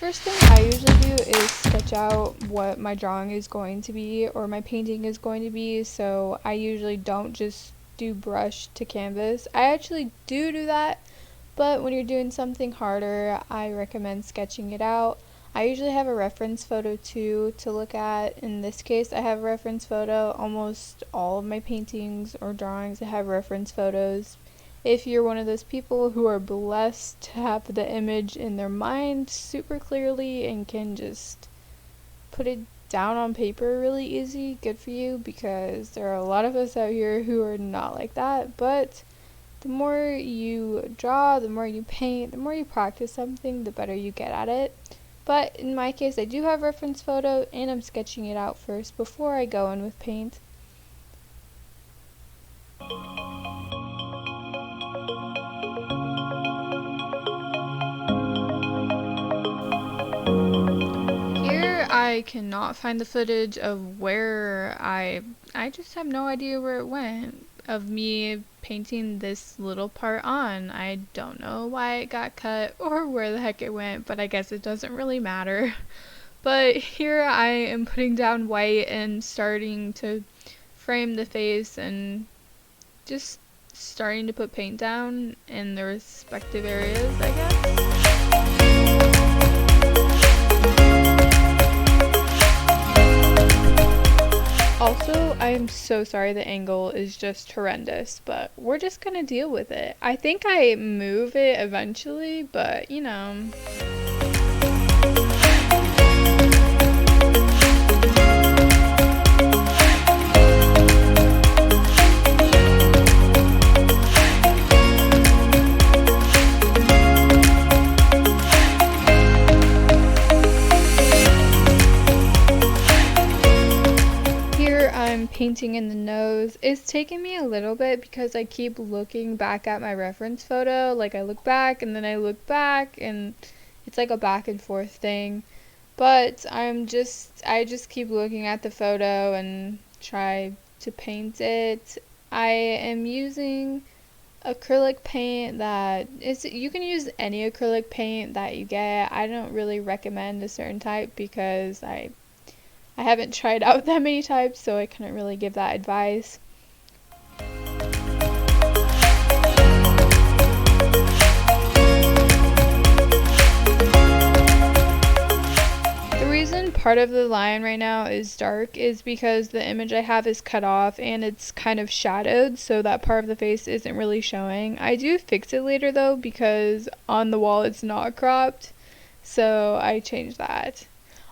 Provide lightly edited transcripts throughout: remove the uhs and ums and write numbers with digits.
first thing I usually do is sketch out what my drawing is going to be or my painting is going to be, so I usually don't just do brush to canvas. I actually do that, but when you're doing something harder, I recommend sketching it out. I usually have a reference photo too to look at. In this case, I have a reference photo. Almost all of my paintings or drawings I have reference photos. If you're one of those people who are blessed to have the image in their mind super clearly and can just put it down on paper really easy, good for you, because there are a lot of us out here who are not like that. But the more you draw, the more you paint, the more you practice something, the better you get at it. But in my case, I do have reference photo and I'm sketching it out first before I go in with paint. Here I cannot find the footage of where I just have no idea where it went, of me painting this little part on. I don't know why it got cut or where the heck it went, but I guess it doesn't really matter. But here I am putting down white and starting to frame the face and just starting to put paint down in the respective areas, I guess. Also, I'm so sorry the angle is just horrendous, but we're just gonna deal with it. I think I move it eventually, but you know. Painting in the nose. It's taking me a little bit because I keep looking back at my reference photo. Like I look back and then I look back and it's like a back and forth thing. But I just keep looking at the photo and try to paint it. I am using acrylic paint that is, you can use any acrylic paint that you get. I don't really recommend a certain type because I haven't tried out that many types, so I couldn't really give that advice. The reason part of the line right now is dark is because the image I have is cut off and it's kind of shadowed, so that part of the face isn't really showing. I do fix it later though, because on the wall it's not cropped, so I changed that.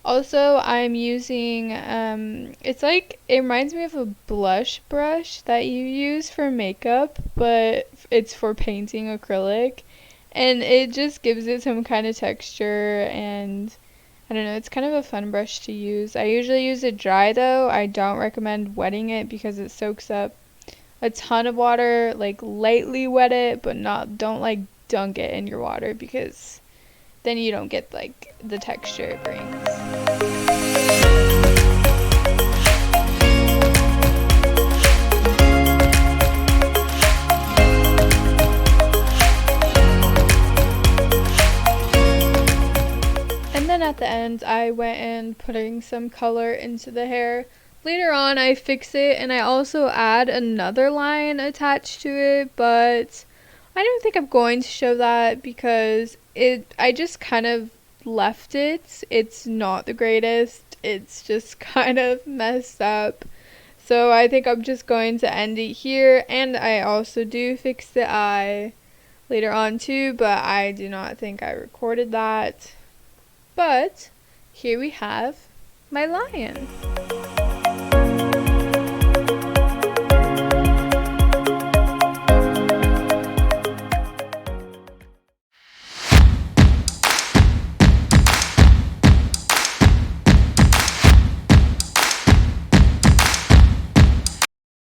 Also, I'm using, it reminds me of a blush brush that you use for makeup, but it's for painting acrylic, and it just gives it some kind of texture, and I don't know, it's kind of a fun brush to use. I usually use it dry though. I don't recommend wetting it because it soaks up a ton of water. Like lightly wet it, but don't like dunk it in your water because then you don't get like the texture it brings. And then at the end, I went in putting some color into the hair. Later on, I fix it and I also add another line attached to it, but I don't think I'm going to show that because I just kind of left it. It's not the greatest. It's just kind of messed up. So I think I'm just going to end it here, and I also do fix the eye later on too, but I do not think I recorded that. But here we have my lion.